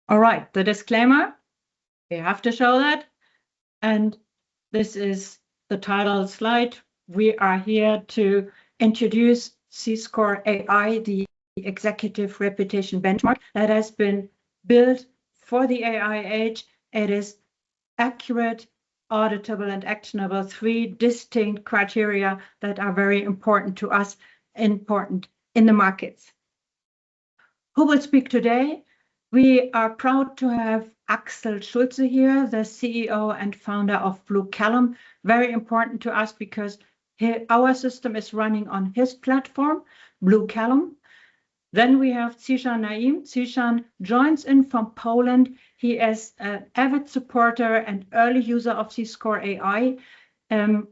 All right, the disclaimer, we have to show that. And this is the title slide. We are here to introduce C-Score.ai, the executive reputation benchmark that has been built for the AI age. It is accurate, auditable, and actionable, 3 distinct criteria that are very important to us, important in the markets. Who will speak today? We are proud to have Axel Schulze here, the CEO and founder of Blue Column. Very important to us because our system is running on his platform, Blue Column. Then we have Zishan Naim. Zishan joins in from Poland. He is an avid supporter and early user of C-Score.ai,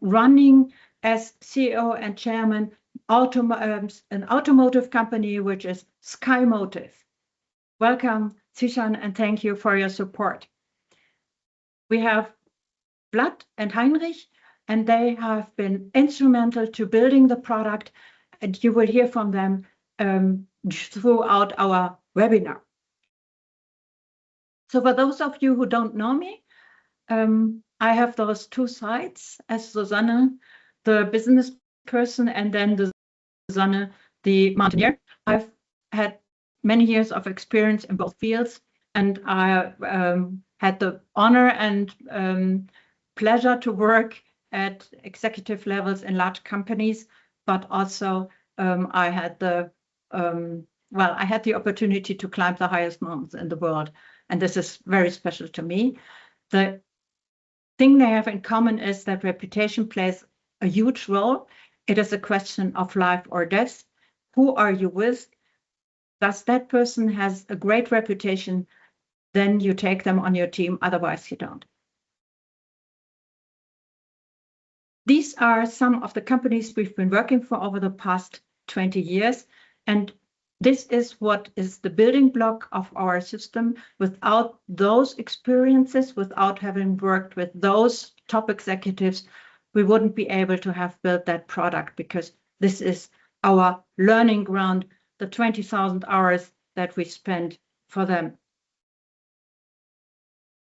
running as CEO and chairman an automotive company, which is Skymotive. Welcome, Zishan, and thank you for your support. We have Vlad and Heinrich, and they have been instrumental to building the product, and you will hear from them throughout our webinar. So for those of you who don't know me, I have those 2 sides as Susanne, the business person, and then the Susanne, the mountaineer. I've had many years of experience in both fields, and I had the honor and pleasure to work at executive levels in large companies, but also I had the opportunity to climb the highest mountains in the world, and this is very special to me. The thing they have in common is that reputation plays a huge role. It is a question of life or death. Who are you with? Does that person has a great reputation? Then you take them on your team, otherwise you don't. These are some of the companies we've been working for over the past 20 years, and this is what is the building block of our system. Without those experiences, without having worked with those top executives, we wouldn't be able to have built that product, because this is our learning ground, the 20,000 hours that we spent for them.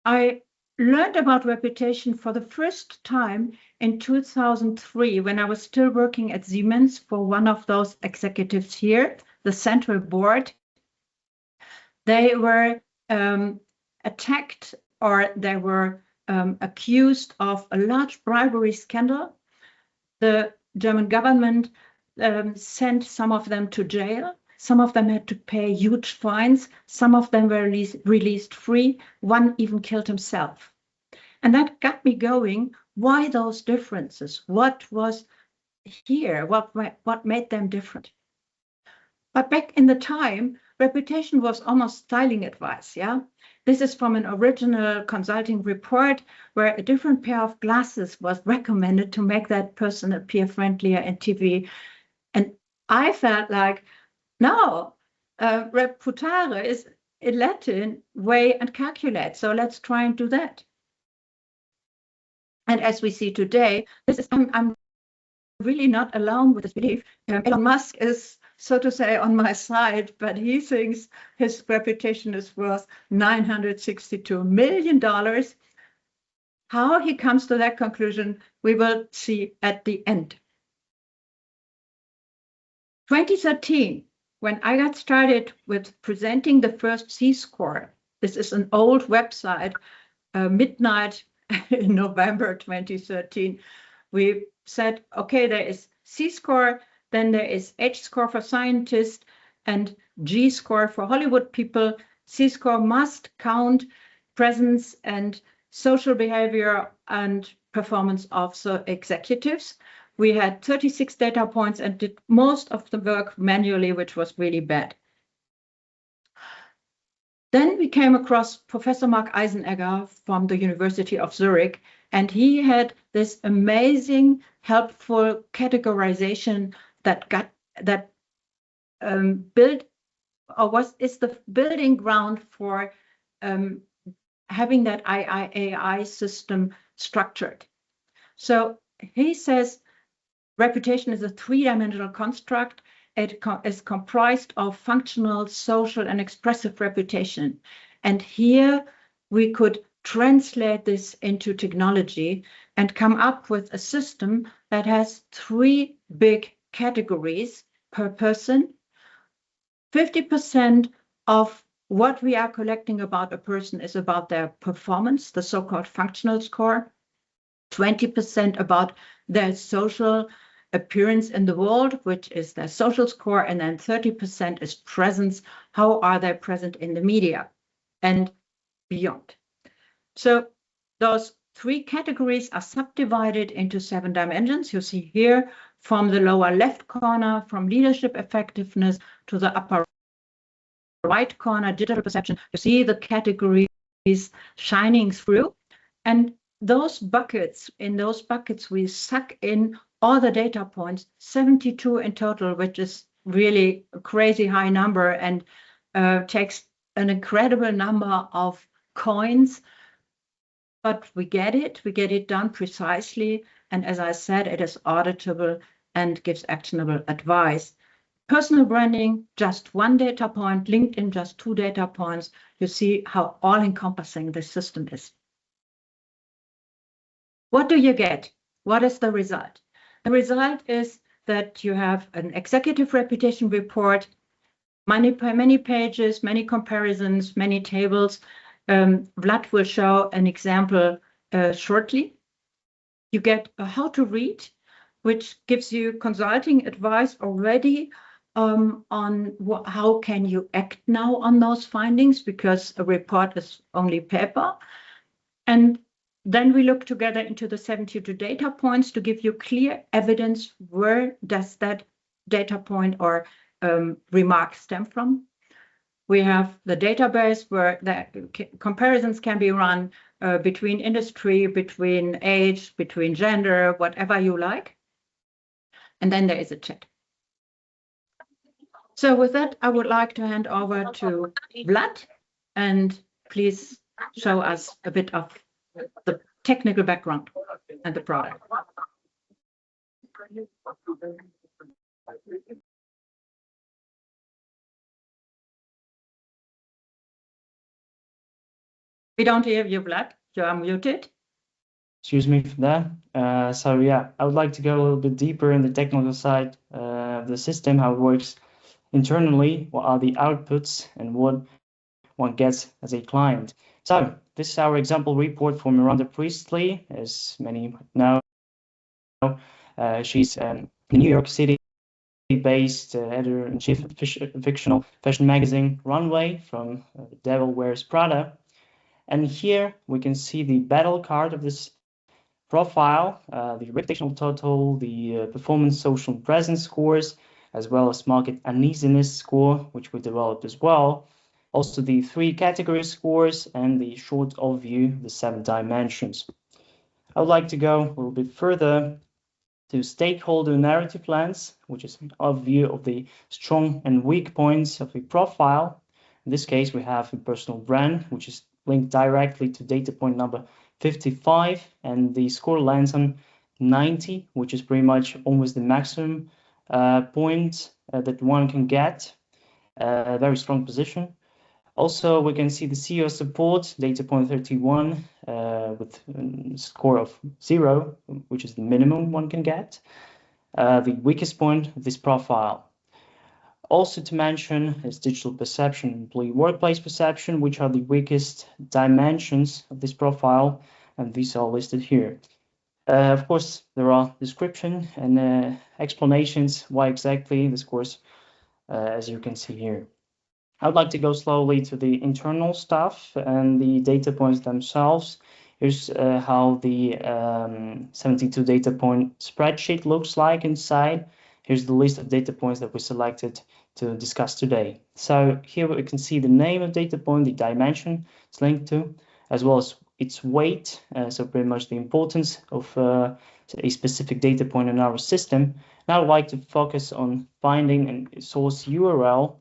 I learned about reputation for the first time in 2003 when I was still working at Siemens for one of those executives here, the central board. They were attacked, or they were accused of a large bribery scandal. The German government sent some of them to jail. Some of them had to pay huge fines. Some of them were released free. One even killed himself. And that got me going. Why those differences? What was here? What made them different? But back in the time, reputation was almost styling advice, yeah? This is from an original consulting report where a different pair of glasses was recommended to make that person appear friendlier in TV. And I felt like, no, reputare is in Latin, weigh and calculate. So let's try and do that. And as we see today, this is, I'm really not alone with this belief. Elon Musk is, so to say, on my side, but he thinks his reputation is worth $962 million. How he comes to that conclusion, we will see at the end. 2013, when I got started with presenting the first C-Score, this is an old website, midnight in November 2013, we said, okay, there is C-Score, then there is H-Score for scientists and G-Score for Hollywood people. C-Score must count presence and social behavior and performance of the executives. We had 36 data points and did most of the work manually, which was really bad. Then we came across Professor Mark Eisenegger from the University of Zurich, and he had this amazing, helpful categorization that built, or is the building ground for having that AI system structured. So he says reputation is a 3-dimensional construct. It is comprised of functional, social, and expressive reputation. And here we could translate this into technology and come up with a system that has 3 big categories per person. 50% of what we are collecting about a person is about their performance, the so-called functional score. 20% about their social appearance in the world, which is their social score, and then 30% is presence. How are they present in the media and beyond? So those 3 categories are subdivided into 7 dimensions. You see here from the lower left corner, from leadership effectiveness to the upper right corner, digital perception. You see the categories shining through. And those buckets, in those buckets, we suck in all the data points, 72 in total, which is really a crazy high number and takes an incredible number of coins. But we get it done precisely. And as I said, it is auditable and gives actionable advice. Personal branding, just 1 data point. LinkedIn, just 2 data points. You see how all-encompassing this system is. What do you get? What is the result? The result is that you have an executive reputation report, many pages, many comparisons, many tables. Vlad will show an example shortly. You get a how to read, which gives you consulting advice already on how can you act now on those findings, because a report is only paper. And then we look together into the 72 data points to give you clear evidence where does that data point or remark stem from. We have the database where the comparisons can be run between industry, between age, between gender, whatever you like. And then there is a chat. So with that, I would like to hand over to Vlad, and please show us a bit of the technical background and the product. We don't hear you, Vlad. You are muted. Excuse me for that. So yeah, I would like to go a little bit deeper in the technical side of the system, how it works internally, what are the outputs, and what one gets as a client. So this is our example report for Miranda Priestley, as many know. She's a New York City-based editor-in-chief of fictional fashion magazine Runway from The Devil Wears Prada. And here we can see the battle card of this profile, the reputational total, the performance social presence scores, as well as market uneasiness score, which we developed as well. Also the 3 category scores and the short overview, the 7 dimensions. I would like to go a little bit further to stakeholder narrative lens, which is an overview of the strong and weak points of a profile. In this case, we have a personal brand, which is linked directly to data point number 55, and the score lands on 90, which is pretty much almost the maximum point that one can get. A very strong position. Also, we can see the CEO support, data point 31, with a score of 0, which is the minimum one can get. The weakest point of this profile. Also to mention is digital perception, employee workplace perception, which are the weakest dimensions of this profile, and these are listed here. Of course, there are description and explanations why exactly the scores, as you can see here. I would like to go slowly to the internal stuff and the data points themselves. Here's how the 72 data point spreadsheet looks like inside. Here's the list of data points that we selected to discuss today. So here we can see the name of data point, the dimension it's linked to, as well as its weight, so pretty much the importance of a specific data point in our system. Now I'd like to focus on finding and source URL.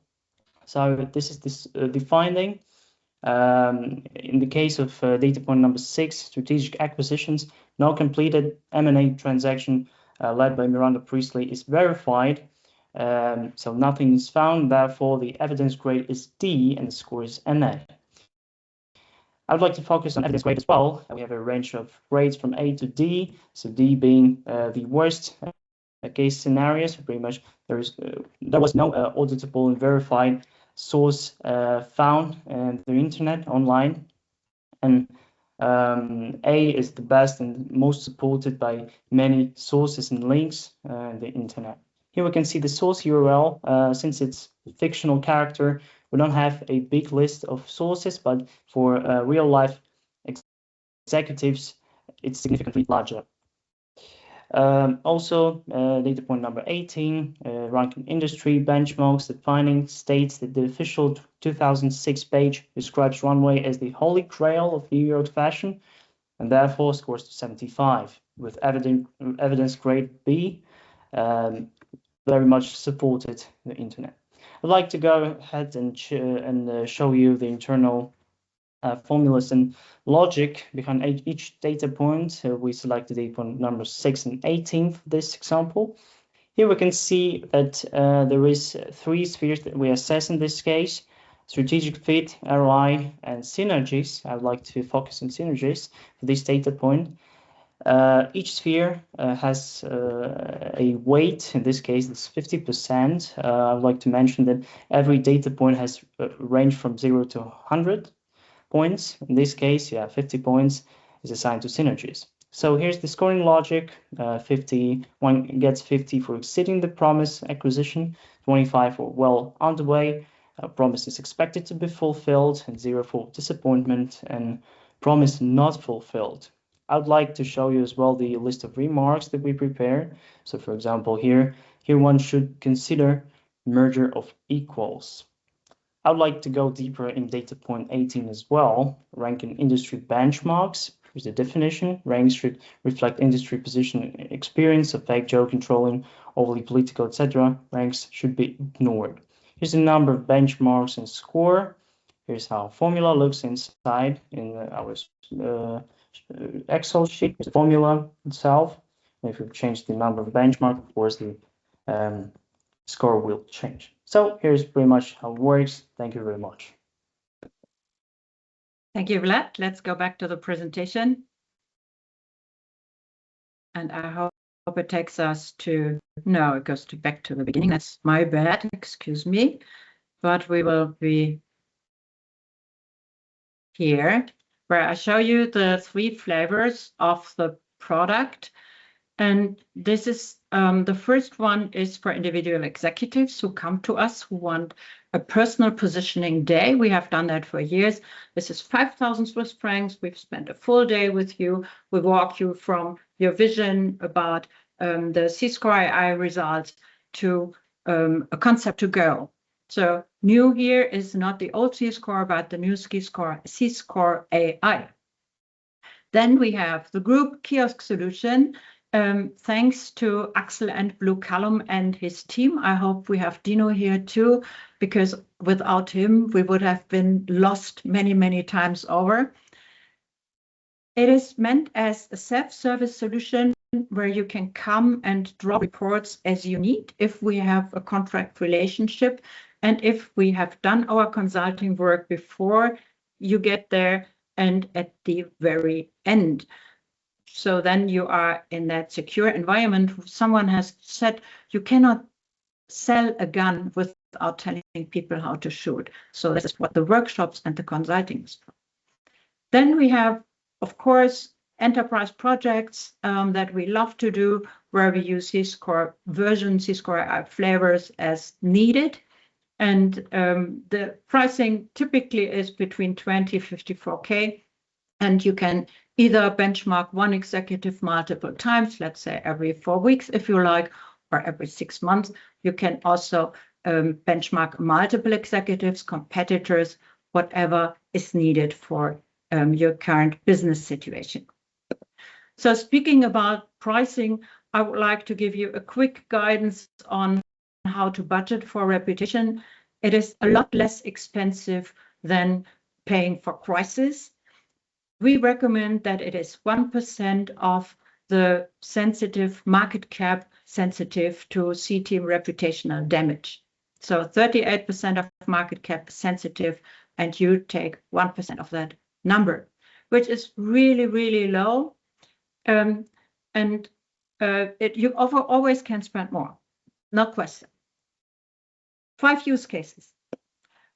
So this is the finding. In the case of data point number 6, strategic acquisitions, no completed M&A transaction led by Miranda Priestley is verified. So nothing is found, therefore the evidence grade is D and the score is NA. I would like to focus on evidence grade as well. We have a range of grades from A to D, so D being the worst case scenarios. Pretty much there was no auditable and verified source found in the internet online, and A is the best and most supported by many sources and links in the internet. Here we can see the source URL. Since it's a fictional character, we don't have a big list of sources, but for real life executives, it's significantly larger. Also, data point number 18, ranking industry benchmarks. The finding states that the official 2006 page describes runway as the holy grail of New York fashion, and therefore scores to 75, with evidence grade B, very much supported the internet. I'd like to go ahead and show you the internal formulas and logic behind each data point. We selected data point number 6 and 18 for this example. Here we can see that there is 3 spheres that we assess in this case: strategic fit, ROI, and synergies. I would like to focus on synergies for this data point. Each sphere has a weight. In this case, it's 50%. I would like to mention that every data point has a range from 0 to 100 points. In this case, 50 points is assigned to synergies. So here's the scoring logic. 51 gets 50 for exceeding the promise acquisition, 25 for well underway, promise is expected to be fulfilled, and 0 for disappointment and promise not fulfilled. I would like to show you as well the list of remarks that we prepared. So for example, here one should consider merger of equals. I would like to go deeper in data point 18 as well. Ranking industry benchmarks. Here's the definition. Ranks should reflect industry position, experience, of fake joke controlling, overly political, etc. Ranks should be ignored. Here's the number of benchmarks and score. Here's how formula looks inside in our Excel sheet. Here's the formula itself. And if we change the number of benchmark, of course, the score will change. So here's pretty much how it works. Thank you very much. Thank you, Vlad. Let's go back to the presentation. And I hope it takes us to, no, it goes back to the beginning. That's my bad, excuse me. But we will be here where I show you the 3 flavors of the product. And this is the first one is for individual executives who come to us who want a personal positioning day. We have done that for years. This is 5,000 Swiss francs. We've spent a full day with you. We walk you from your vision about the C-Score.ai results to a concept to go. So new here is not the old C-Score, but the new C-Score.ai. Then we have the group kiosk solution. Thanks to Axel and Blue Column and his team. I hope we have Dino here too, because without him, we would have been lost many, many times over. It is meant as a self-service solution where you can come and draw reports as you need if we have a contract relationship and if we have done our consulting work before you get there and at the very end. So then you are in that secure environment. Someone has said you cannot sell a gun without telling people how to shoot. So this is what the workshops and the consulting is for. Then we have, of course, enterprise projects that we love to do, where we use C-Score version, C-Score.ai flavors as needed. And the pricing typically is between 20 and 54K. And you can either benchmark one executive multiple times, let's say every 4 weeks, if you like, or every 6 months. You can also benchmark multiple executives, competitors, whatever is needed for your current business situation. So speaking about pricing, I would like to give you a quick guidance on how to budget for reputation. It is a lot less expensive than paying for crisis. We recommend that it is 1% of the sensitive market cap sensitive to C-team reputational damage. So 38% of market cap sensitive, and you take 1% of that number, which is really, really low. You always can spend more, no question. 5 use cases.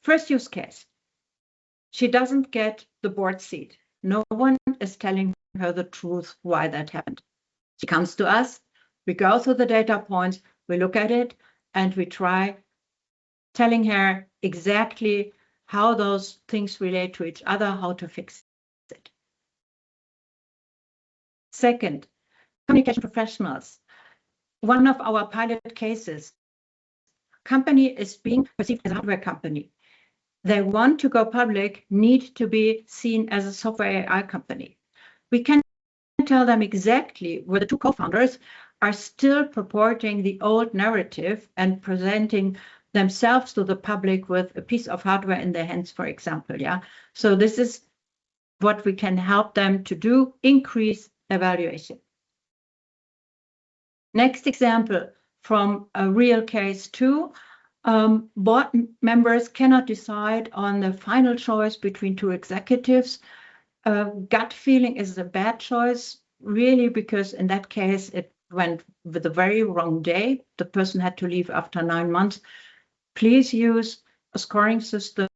First use case, she doesn't get the board seat. No one is telling her the truth why that happened. She comes to us, we go through the data points, we look at it, and we try telling her exactly how those things relate to each other, how to fix it. Second, communication professionals. One of our pilot cases, company is being perceived as a hardware company. They want to go public, need to be seen as a software AI company. We can tell them exactly where the two co-founders are still purporting the old narrative and presenting themselves to the public with a piece of hardware in their hands, for example. Yeah. So this is what we can help them to do, increase evaluation. Next example from a real case too. Board members cannot decide on the final choice between two executives. Gut feeling is a bad choice, really, because in that case, it went with a very wrong day. The person had to leave after 9 months. Please use a scoring system,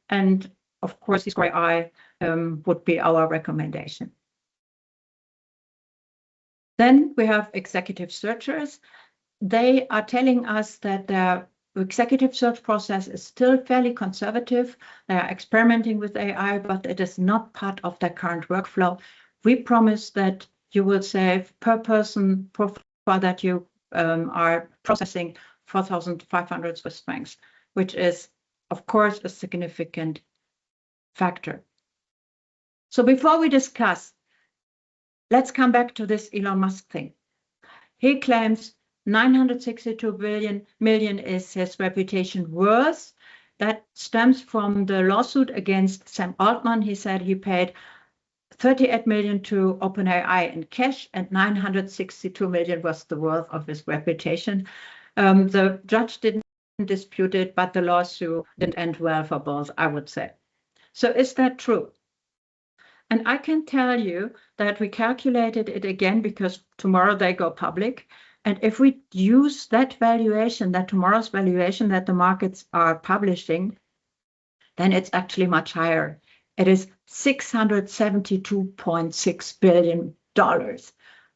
and of course, C-Score.ai would be our recommendation. Then we have executive searchers. They are telling us that their executive search process is still fairly conservative. They are experimenting with AI, but it is not part of their current workflow. We promise that you will save per person profile that you are processing 4,500 Swiss francs, which is, of course, a significant factor. So before we discuss, let's come back to this Elon Musk thing. He claims 962 million is his reputation worth. That stems from the lawsuit against Sam Altman. He said he paid 38 million to OpenAI in cash, and 962 million was the worth of his reputation. The judge didn't dispute it, but the lawsuit didn't end well for both, I would say. So is that true? And I can tell you that we calculated it again because tomorrow they go public. And if we use that valuation, that tomorrow's valuation that the markets are publishing, then it's actually much higher. It is $672.6 billion,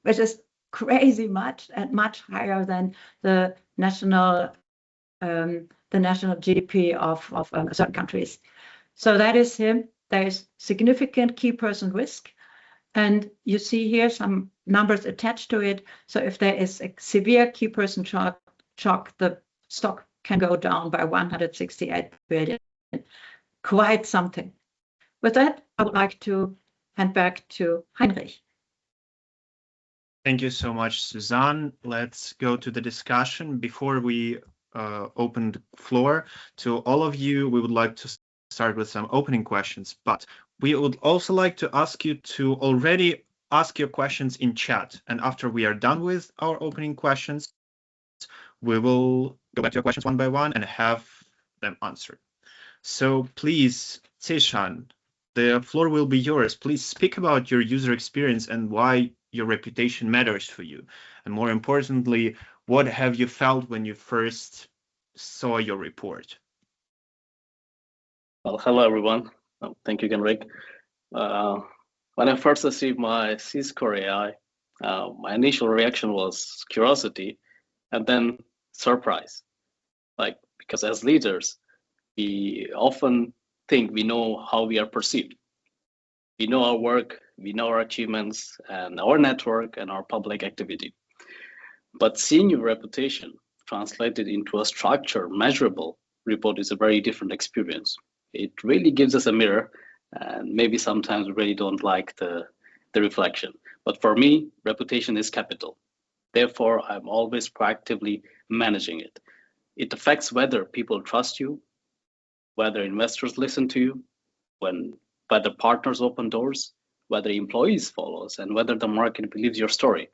which is crazy much and much higher than the national GDP of certain countries. So that is him. There is significant key person risk. And you see here some numbers attached to it. So if there is a severe key person shock, the stock can go down by 168 billion. Quite something. With that, I would like to hand back to Heinrich. Thank you so much, Suzanne. Let's go to the discussion. Before we open the floor to all of you, we would like to start with some opening questions, but we would also like to ask you to already ask your questions in chat. And after we are done with our opening questions, we will go back to your questions one by one and have them answered. So please, Zishan, the floor will be yours. Please speak about your user experience and why your reputation matters for you. And more importantly, what have you felt when you first saw your report? Well, hello, everyone. Thank you, Henrik. When I first received my C-Score.ai, my initial reaction was curiosity and then surprise. Because as leaders, we often think we know how we are perceived. We know our work, we know our achievements and our network and our public activity. But seeing your reputation translated into a structured, measurable report is a very different experience. It really gives us a mirror, and maybe sometimes we really don't like the reflection. But for me, reputation is capital. Therefore, I'm always proactively managing it. It affects whether people trust you, whether investors listen to you, whether partners open doors, whether employees follow us, and whether the market believes your story.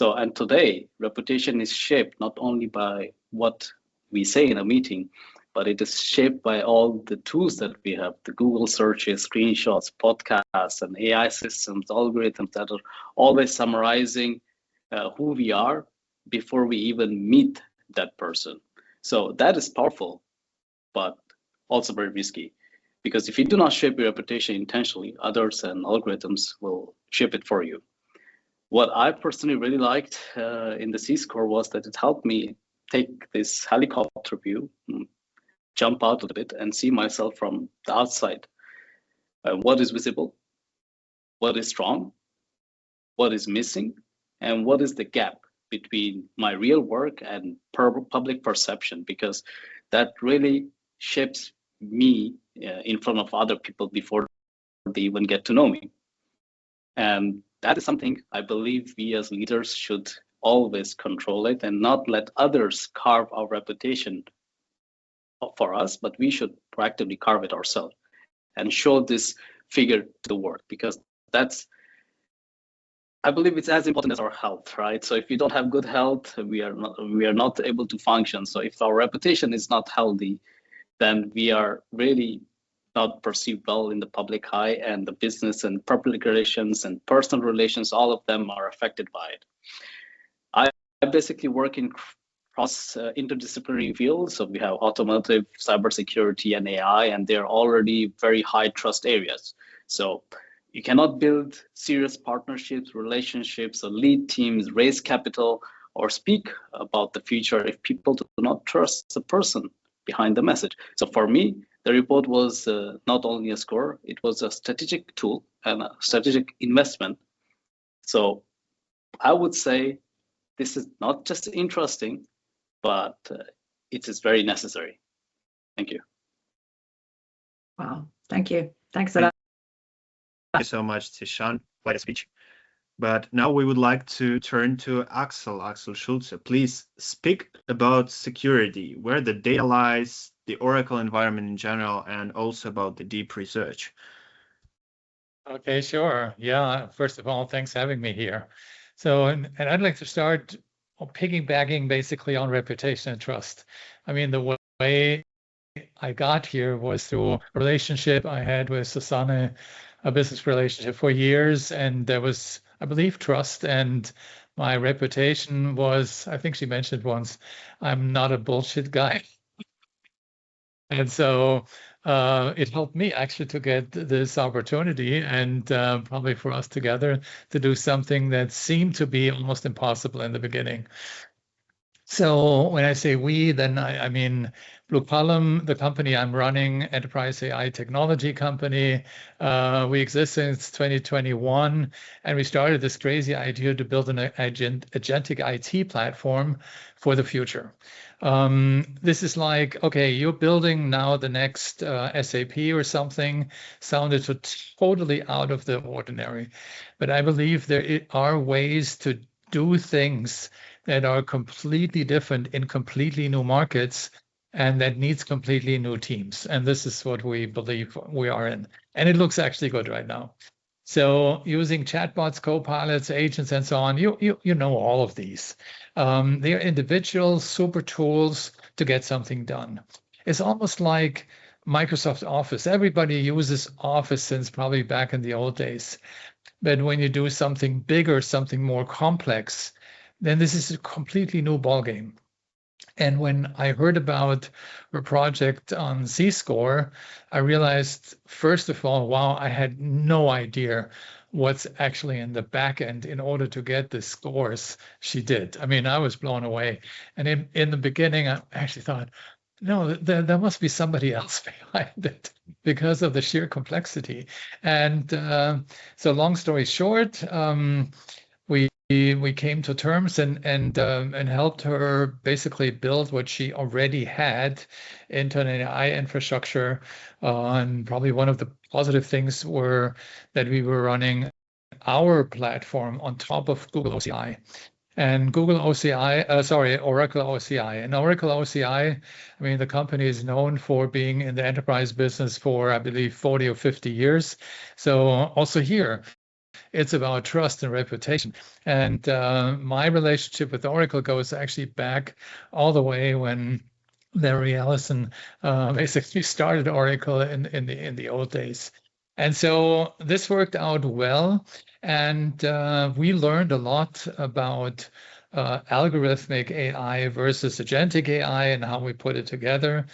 And today, reputation is shaped not only by what we say in a meeting, but it is shaped by all the tools that we have, the Google searches, screenshots, podcasts, and AI systems, algorithms that are always summarizing who we are before we even meet that person. So that is powerful, but also very risky. Because if you do not shape your reputation intentionally, others and algorithms will shape it for you. What I personally really liked in the C-Score was that it helped me take this helicopter view, jump out a bit and see myself from the outside. What is visible, what is strong, what is missing, and what is the gap between my real work and public perception, because that really shapes me in front of other people before they even get to know me. And that is something I believe we as leaders should always control it and not let others carve our reputation for us, but we should proactively carve it ourselves and show this figure to the world, because that's, I believe it's as important as our health, right? So if we don't have good health, we are not able to function. So if our reputation is not healthy, then we are really not perceived well in the public eye, and the business and public relations and personal relations, all of them are affected by it. I basically work in cross interdisciplinary fields. So we have automotive, cybersecurity, and AI, and they're already very high trust areas. So you cannot build serious partnerships, relationships, or lead teams, raise capital, or speak about the future if people do not trust the person behind the message. So for me, the report was not only a score, it was a strategic tool and a strategic investment. So I would say this is not just interesting, but it is very necessary. Thank you. Wow, thank you. Thanks a lot. Thank you so much, Tishan. Quite a speech. But now we would like to turn to Axel Schulze. Please speak about security, where the data lies, the Oracle environment in general, and also about the deep research. Okay, sure. Yeah, first of all, thanks for having me here. So, and I'd like to start piggybacking basically on reputation and trust. I mean, the way I got here was through a relationship I had with Susanne, a business relationship for years, and there was, I believe, trust, and my reputation was, I think she mentioned once, I'm not a bullshit guy. And so it helped me actually to get this opportunity, and probably for us together to do something that seemed to be almost impossible in the beginning. So when I say we, then I mean Blue Column, the company I'm running, enterprise AI technology company. We exist since 2021, and we started this crazy idea to build an agentic IT platform for the future. This is like, okay, you're building now the next SAP or something, sounded totally out of the ordinary. But I believe there are ways to do things that are completely different in completely new markets, and that needs completely new teams. And this is what we believe we are in. And it looks actually good right now. So using chatbots, co-pilots, agents, and so on, you know all of these. They are individual super tools to get something done. It's almost like Microsoft Office. Everybody uses Office since probably back in the old days. But when you do something bigger, something more complex, then this is a completely new ballgame. And when I heard about her project on C-Score, I realized, first of all, wow, I had no idea what's actually in the back end in order to get the scores she did. I mean, I was blown away. And in the beginning, I actually thought, no, there must be somebody else behind it because of the sheer complexity. And so long story short, we came to terms and helped her basically build what she already had into an AI infrastructure. And probably one of the positive things were that we were running our platform on top of Google OCI. And Oracle OCI. And Oracle OCI, I mean, the company is known for being in the enterprise business for, I believe, 40 or 50 years. So also here, it's about trust and reputation. And my relationship with Oracle goes actually back all the way when Larry Ellison basically started Oracle in the old days. And so this worked out well. And we learned a lot about algorithmic AI versus agentic AI and how we put it together.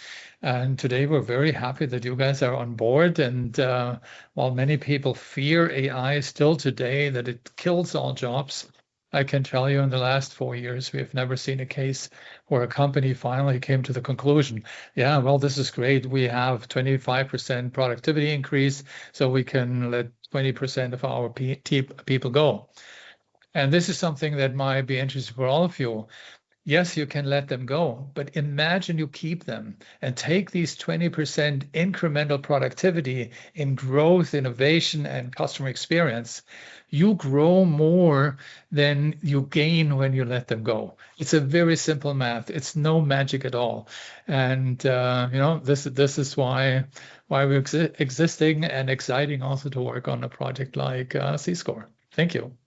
And today we're very happy that you guys are on board. And while many people fear AI still today, that it kills all jobs, I can tell you in the last 4 years, we have never seen a case where a company finally came to the conclusion, yeah, well, this is great. We have 25% productivity increase, so we can let 20% of our people go. And this is something that might be interesting for all of you. Yes, you can let them go, but imagine you keep them and take these 20% incremental productivity in growth, innovation, and customer experience. You grow more than you gain when you let them go. It's a very simple math. It's no magic at all. And this is why we're existing and exciting also to work on a project like C-Score. Thank you.